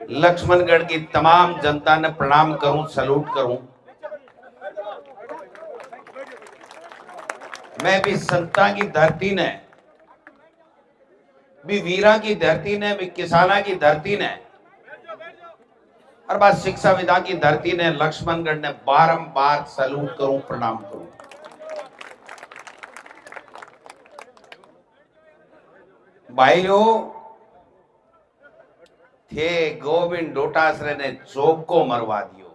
लक्ष्मणगढ़ की तमाम जनता ने प्रणाम करूं, सलूट करूं। मैं भी संता की धरती ने, भी वीरा की धरती ने, भी किसाना की धरती ने और बात शिक्षा विदा की धरती ने, लक्ष्मणगढ़ ने बारंबार सलूट करूं, प्रणाम करूं। भाइयों, थे गोविंद डोटासरे ने चौक को मरवा दियो।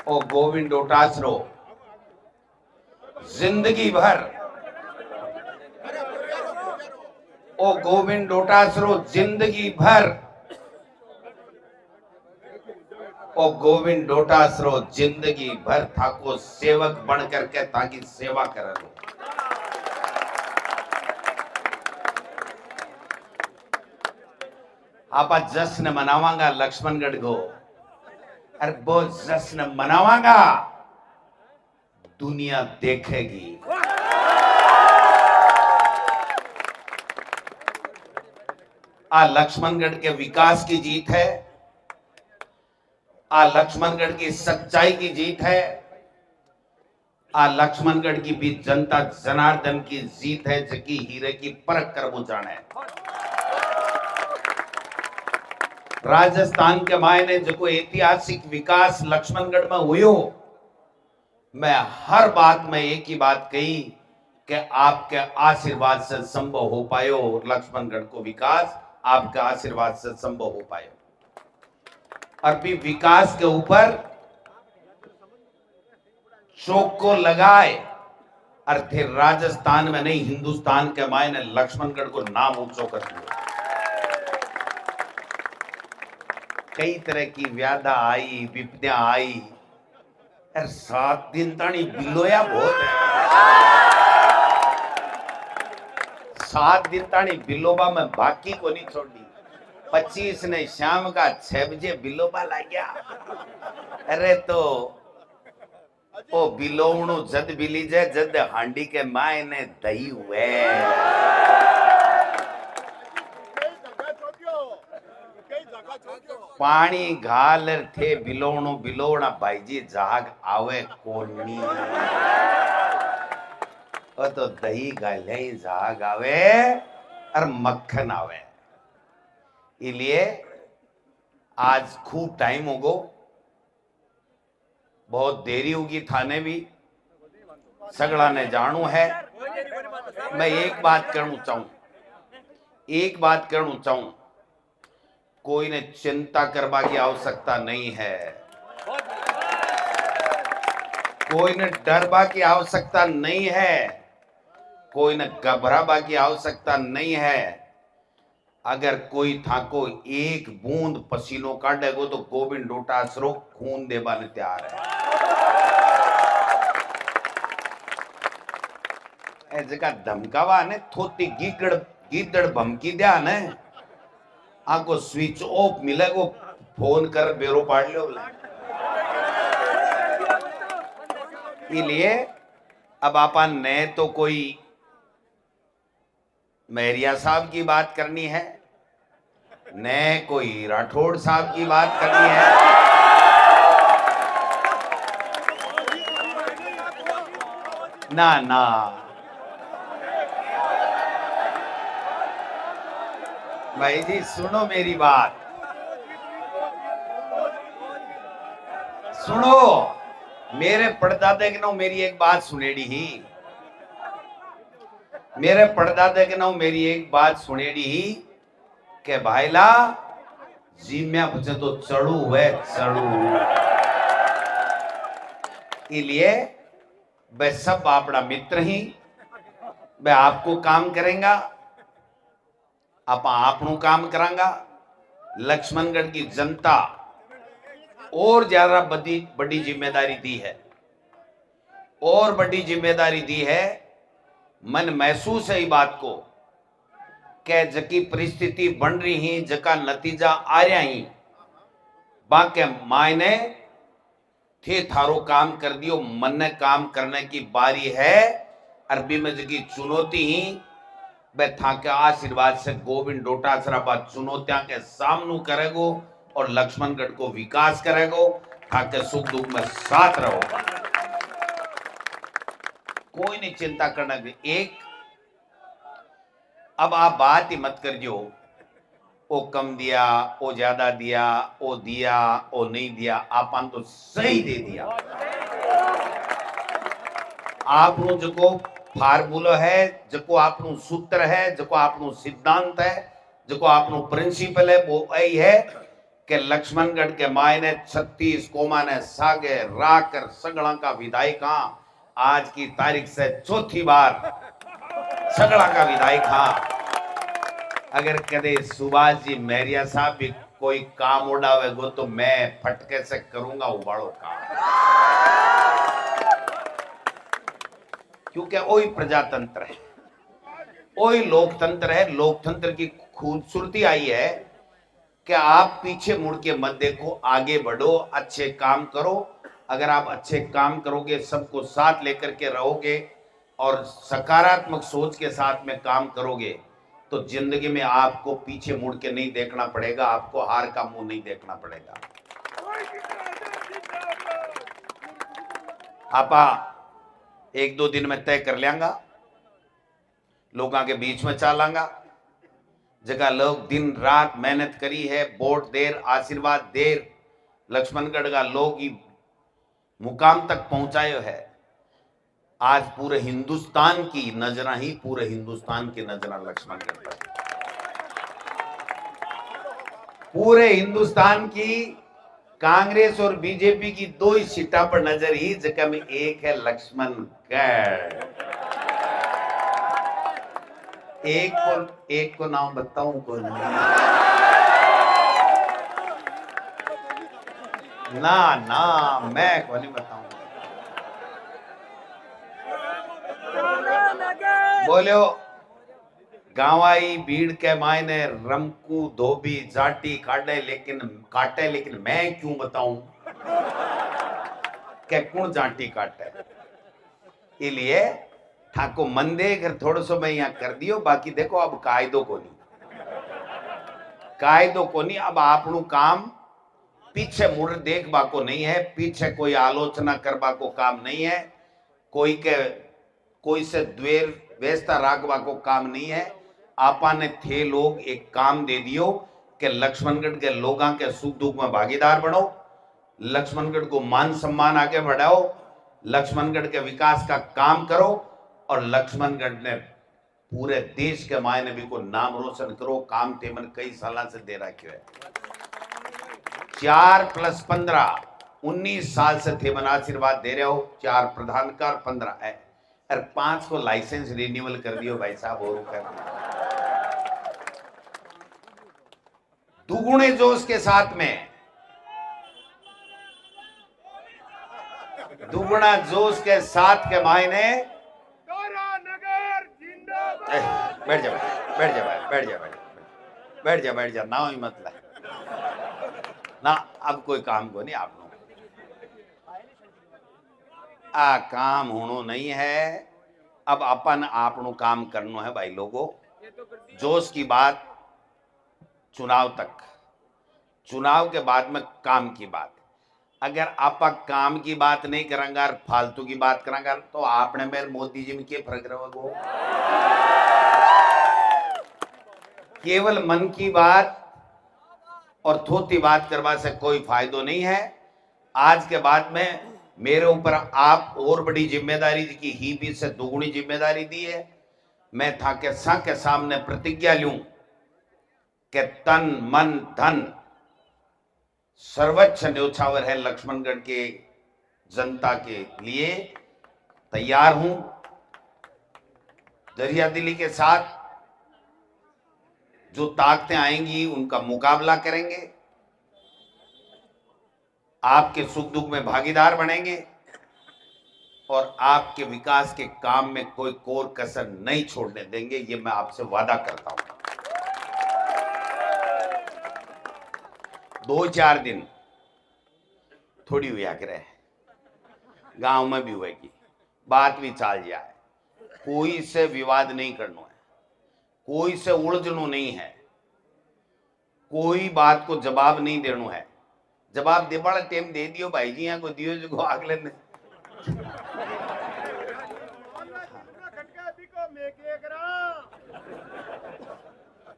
ओ गोविंद डोटासरो जिंदगी भर, ओ गोविंद डोटासरो जिंदगी भर, ओ गोविंद डोटासरो जिंदगी भर थाको सेवक बन करके ताकि सेवा कर लो। आप जश्न मनावांगा लक्ष्मणगढ़ को, अरे वो जश्न मनावांगा दुनिया देखेगी। आ लक्ष्मणगढ़ के विकास की जीत है, आ लक्ष्मणगढ़ की सच्चाई की जीत है, आ लक्ष्मणगढ़ की भी जनता जनार्दन की जीत है, जकी हीरे की परख कर वो जाने। राजस्थान के मायने जो ऐतिहासिक विकास लक्ष्मणगढ़ में हुयो, मैं हर बात में एक ही बात कही कि आपके आशीर्वाद से संभव हो पायो। लक्ष्मणगढ़ को विकास आपके आशीर्वाद से संभव हो पायो। और भी विकास के ऊपर चौक को लगाए और थे राजस्थान में नहीं हिंदुस्तान के मायने लक्ष्मणगढ़ को नाम ऊंचो कर दिया। कई तरह की व्याधा आई, विपदा आई, 7 दिन तानी बिलोया बहुत है। 7 दिन तानी बिलोबा में बाकी को नहीं छोड़ी। 25 ने शाम का 6 बजे बिलोबा ला गया। अरे तो ओ बिलोवणु जद बिली जे जद हांडी के माय ने दही हुए। पानी घाल थे बिलोवणु बिलोवणा भाईजी जाग आवे कोनी। ओ तो दही गाले जाग आवे और मक्खन आवे। इसलिए आज खूब टाइम होगो, बहुत देरी होगी, थाने भी सगड़ा ने जानू है। मैं एक बात कहना चाहूं, कोई ने चिंता करवा की आवश्यकता नहीं है, कोई ने डरवा की आवश्यकता नहीं है, कोई ने घबरावा की आवश्यकता नहीं है। अगर कोई थाको एक बूंद पसीनो काटेगो तो गोविंद डोटासरो खून देवा ने तैयार है। जगह धमकावा ने थोती गीदड़ भमकी दिया ने, आको स्विच ऑफ मिलेगो, फोन कर बेरो पाड़ लो। इसलिए अब आपन ने तो कोई मेरिया साहब की बात करनी है, ने कोई राठौड़ साहब की बात करनी है। ना ना, भाई जी सुनो मेरी बात, सुनो। मेरे पड़दादे के नाम मेरी एक बात सुनेड़ी ही, मेरे पड़दादे के नाम मेरी एक बात सुनेड़ी ही के भाईला जीम्या बचे तो चढ़ू वे चढ़ू। इसलिए वे सब अपना मित्र ही, वे आपको काम करेंगा, आप आपनों काम करांगा। लक्ष्मणगढ़ की जनता और ज्यादा बड़ी जिम्मेदारी दी है, और बड़ी जिम्मेदारी दी है। मन महसूस है इस बात को कि जकी परिस्थिति बन रही ही, जका नतीजा आ रहा ही, बाके मायने थे थारो काम कर दियो, मन ने काम करने की बारी है। अरबी में जकी चुनौती ही वह था के आशीर्वाद से गोविंद डोटासरा बात चुनौतियां के सामने करेगो और लक्ष्मणगढ़ को विकास करेगो ताकि सुख दुख में साथ रहो। कोई नहीं चिंता करना। एक अब आप बात ही मत करियो ओ कम दिया, ओ ज्यादा दिया, ओ दिया, ओ नहीं दिया। आपन तो सही दे दिया। आपनो जो फार्मूला है, जो आपनो सूत्र है, जो आपनो सिद्धांत है, जो आपनो प्रिंसिपल है, वो यही है कि लक्ष्मणगढ़ के मायने 36 कोमा ने सागे राकर सगड़ा का विधायक आज की तारीख से चौथी बार सगड़ा का विधायक अगर कदे सुभाष जी मैरिया साहब भी कोई काम उड़ावेगो तो मैं फटके से करूंगा उबाड़ो काम, क्योंकि वही प्रजातंत्र है, वही लोकतंत्र है। लोकतंत्र की खूबसूरती आई है कि आप पीछे मुड़ के मत देखो, आगे बढ़ो, अच्छे काम करो। अगर आप अच्छे काम करोगे, सबको साथ लेकर के रहोगे और सकारात्मक सोच के साथ में काम करोगे तो जिंदगी में आपको पीछे मुड़ के नहीं देखना पड़ेगा, आपको हार का मुंह नहीं देखना पड़ेगा। आपा एक दो दिन में तय कर लेंगा, लोगों के बीच में चलांगा। जगह लोग दिन रात मेहनत करी है, वोट देर, आशीर्वाद देर, लक्ष्मणगढ़ का लोग ही मुकाम तक पहुंचायो है। आज पूरे हिंदुस्तान की नजरा ही पूरे हिंदुस्तान की नजरा लक्ष्मणगढ़ पर, पूरे हिंदुस्तान की कांग्रेस और बीजेपी की दो ही सीटा पर नजर ही, जगह में एक है लक्ष्मणगढ़। एक को नाम बताऊं को ना मैं को नहीं बताऊं। बोलो गांवाई भीड़ के मायने रमकू धोबी जाटी काटे लेकिन मैं क्यों बताऊं के कौन जाटी काटे। इसलिए ठाको मंदे घर थोड़ा सो मैं यहाँ कर दियो, बाकी देखो अब कायदो को नहीं। अब आपनू काम पीछे मुड़ देखबा को नहीं है, पीछे कोई आलोचना करबा को काम नहीं है, कोई से द्वेर व्यस्ता राखवा को काम नहीं है। आपा ने थे लोग एक काम दे दियो कि लक्ष्मणगढ़ के लोगों के सुख दुख में भागीदार बनो, लक्ष्मणगढ़ को मान सम्मान आगे बढ़ाओ, लक्ष्मणगढ़ के विकास का काम करो और लक्ष्मणगढ़ ने पूरे देश के मायने भी को नाम रोशन करो। काम तेमन कई साल से दे रखे है। 4 + 15 19 साल से थे मन आशीर्वाद दे रहे हो। 4 प्रधान कर 15 है और 5 को लाइसेंस रिन्यूअल कर दियो भाई साहब। और कर दुगुने जोश के साथ में, दुगुना जोश के साथ के मायने बैठ जा ना ही मतलब ना। अब कोई काम को नहीं आप लोग काम होनो नहीं है। अब अपन आपनो काम करनो है भाई लोगों। जोश की बात चुनाव तक, चुनाव के बाद में काम की बात। अगर आप काम की बात नहीं करेंगे और फालतू की बात करेंगे तो आपने मेरे मोदी जी में क्या फर्क रहेगा। केवल मन की बात और थोती बात करवा से कोई फायदो नहीं है। आज के बाद में मेरे ऊपर आप और बड़ी जिम्मेदारी की ही भी से दुगुनी जिम्मेदारी दी है। मैं था के सामने प्रतिज्ञा लूं कि तन मन धन सर्वोच्च न्योछावर है लक्ष्मणगढ़ के जनता के लिए। तैयार हूं दरिया दिली के साथ, जो ताकतें आएंगी उनका मुकाबला करेंगे, आपके सुख दुख में भागीदार बनेंगे और आपके विकास के काम में कोई कोर कसर नहीं छोड़ने देंगे। ये मैं आपसे वादा करता हूं। 2-4 दिन थोड़ी हुआ करे, गांव में भी हुएगी, बात भी चाल जाए, कोई से विवाद नहीं करना है। कोई से उलझनू नहीं है, कोई बात को जवाब नहीं देनो है। जवाब दे बड़ा टाइम दे दियो भाई जी, यहाँ को दियो जो अगले ने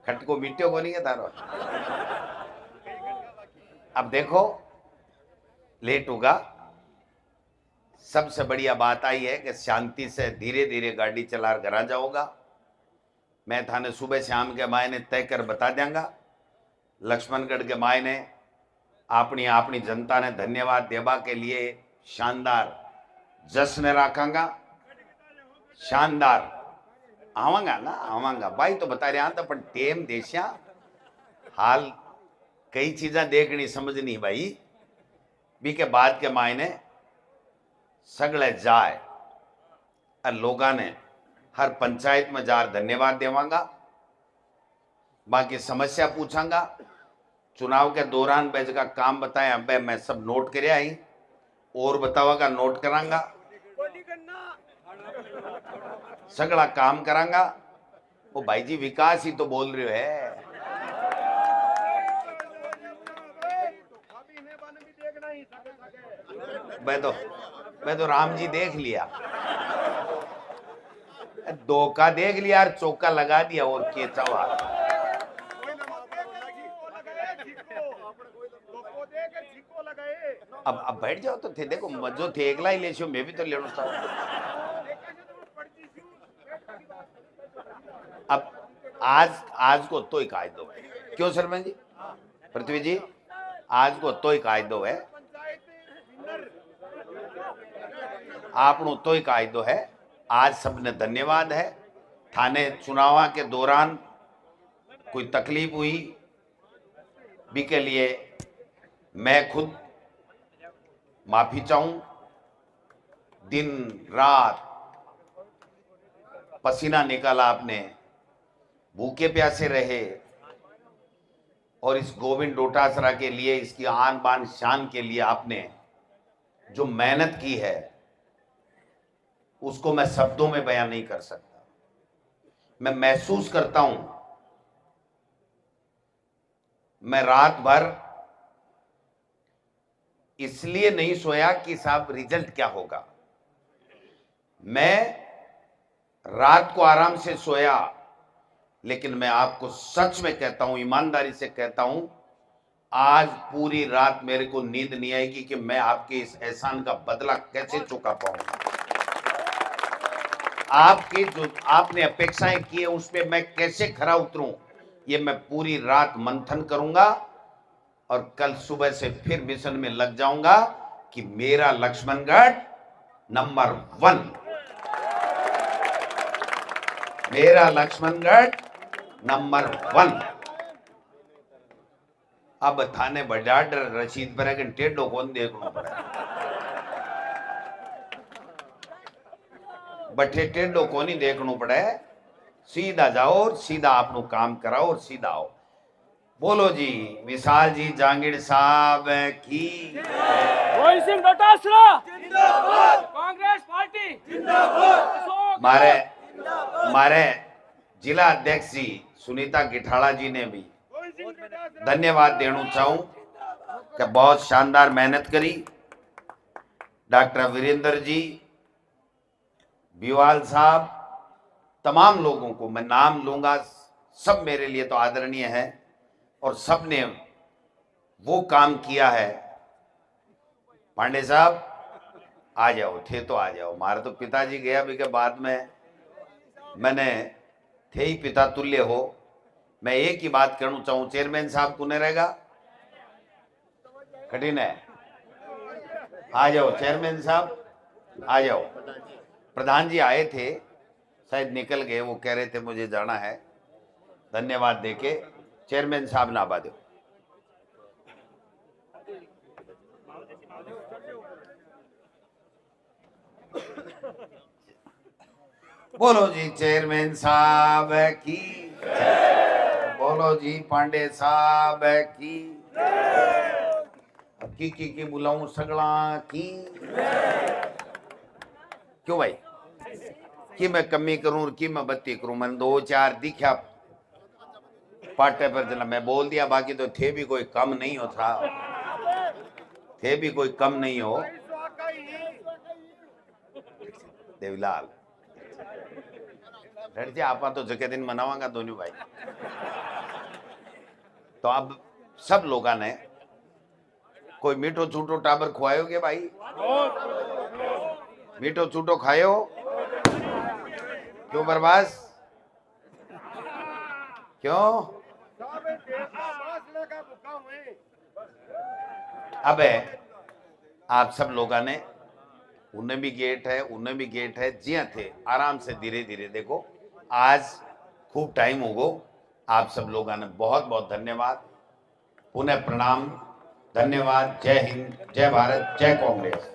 खटको मिट्टियों को नहीं है तारो। अब देखो लेट होगा। सबसे बढ़िया बात आई है कि शांति से धीरे धीरे गाड़ी चला घर आ जाओगा। मैं थाने सुबह शाम के मायने तय कर बता देंगा। लक्ष्मणगढ़ के मायने अपनी अपनी जनता ने धन्यवाद देवा के लिए शानदार जश्न रखांगा। शानदार आवांगा ना आवांगा भाई तो बता रहा था, पर टेम देशा हाल कई चीजें देखनी समझनी भाई भी के बाद के मायने सगले जाए और लोगा ने हर पंचायत में जार धन्यवाद देवांगा। बाकी समस्या पूछांगा। चुनाव के दौरान बेज का काम बताया अब मैं सब नोट कर आई और बतावागा नोट करांगा। सगला काम करांगा। वो भाई जी विकास ही तो बोल रहे है। मैं तो राम जी देख लिया, धोखा देख लिया और चौका लगा दिया और के चवा। अब बैठ जाओ तो थे, देखो मजो थे एकला ही ले छो, मैं भी तो लेना चाहूँ। अब आज को तो ही कायदो है, क्यों सरपंच जी पृथ्वी जी, आज को तो ही कायदो है, आपनो तो ही कायदो है। आज सबने धन्यवाद है। थाने चुनाव के दौरान कोई तकलीफ हुई भी के लिए मैं खुद माफी चाहूं। दिन रात पसीना निकाला आपने, भूखे प्यासे रहे और इस गोविंद डोटासरा के लिए, इसकी आन बान शान के लिए आपने जो मेहनत की है उसको मैं शब्दों में बयान नहीं कर सकता। मैं महसूस करता हूं, मैं रात भर इसलिए नहीं सोया कि साहब रिजल्ट क्या होगा। मैं रात को आराम से सोया, लेकिन मैं आपको सच में कहता हूं, ईमानदारी से कहता हूं, आज पूरी रात मेरे को नींद नहीं आएगी कि मैं आपके इस एहसान का बदला कैसे चुका पाऊंगा। आपकी जो आपने अपेक्षाएं की है उस पर मैं कैसे खरा उतरूं, ये मैं पूरी रात मंथन करूंगा और कल सुबह से फिर मिशन में लग जाऊंगा कि मेरा लक्ष्मणगढ़ नंबर 1, मेरा लक्ष्मणगढ़ नंबर 1। अब थाने बजाड रशीद पर है टेढ़ो कौन देखना पड़े, बठे टेढ़ो को नहीं देखना पड़े, सीधा जाओ और सीधा आपनो काम कराओ और सीधा आओ। बोलो जी विशाल जी जांगीर साहब की गोविंद सिंह डोटासरा जिंदाबाद, कांग्रेस पार्टी जिंदाबाद। मारे जिला अध्यक्ष जी सुनीता गिठाड़ा जी ने भी धन्यवाद देना चाहूं कि बहुत शानदार मेहनत करी। डॉक्टर वीरेंद्र जी, बिवाल साहब, तमाम लोगों को मैं नाम लूंगा, सब मेरे लिए तो आदरणीय है और सब ने वो काम किया है। पांडे साहब आ जाओ, थे तो आ जाओ। हमारे तो पिताजी गया भी के बाद में मैंने थे ही पिता तुल्य हो। मैं एक ही बात कहना चाहूं, चेयरमैन साहब को नहीं रहेगा कठिन है, आ जाओ चेयरमैन साहब आ जाओ। प्रधान जी आए थे, शायद निकल गए, वो कह रहे थे मुझे जाना है। धन्यवाद देके चेयरमैन साहब ना बादो। बोलो जी चेयरमैन साहब की, बोलो जी पांडे साहब की बुलाऊं सगला की। क्यों भाई कि मैं कमी करूं और कि मैं बत्ती करूं, मैंने 2-4 दिखा पाटे पर चला, मैं बोल दिया, बाकी तो थे भी कोई कम नहीं हो था, थे भी कोई कम नहीं हो। देवीलाल रेड जी आपा तो जगह दिन मनावांगा दोनों भाई। तो अब सब लोगों ने कोई मीठो छूटो टाबर खुआयोगे भाई? मीठो छूटो खायो? क्यों बर्बास, क्यों? अब आप सब लोगों ने, उन्हें भी गेट है, उन्हें भी गेट है, जिया थे आराम से धीरे धीरे देखो। आज खूब टाइम हो गो। आप सब लोगों ने बहुत बहुत धन्यवाद, पुनः प्रणाम, धन्यवाद। जय हिंद, जय भारत, जय कांग्रेस।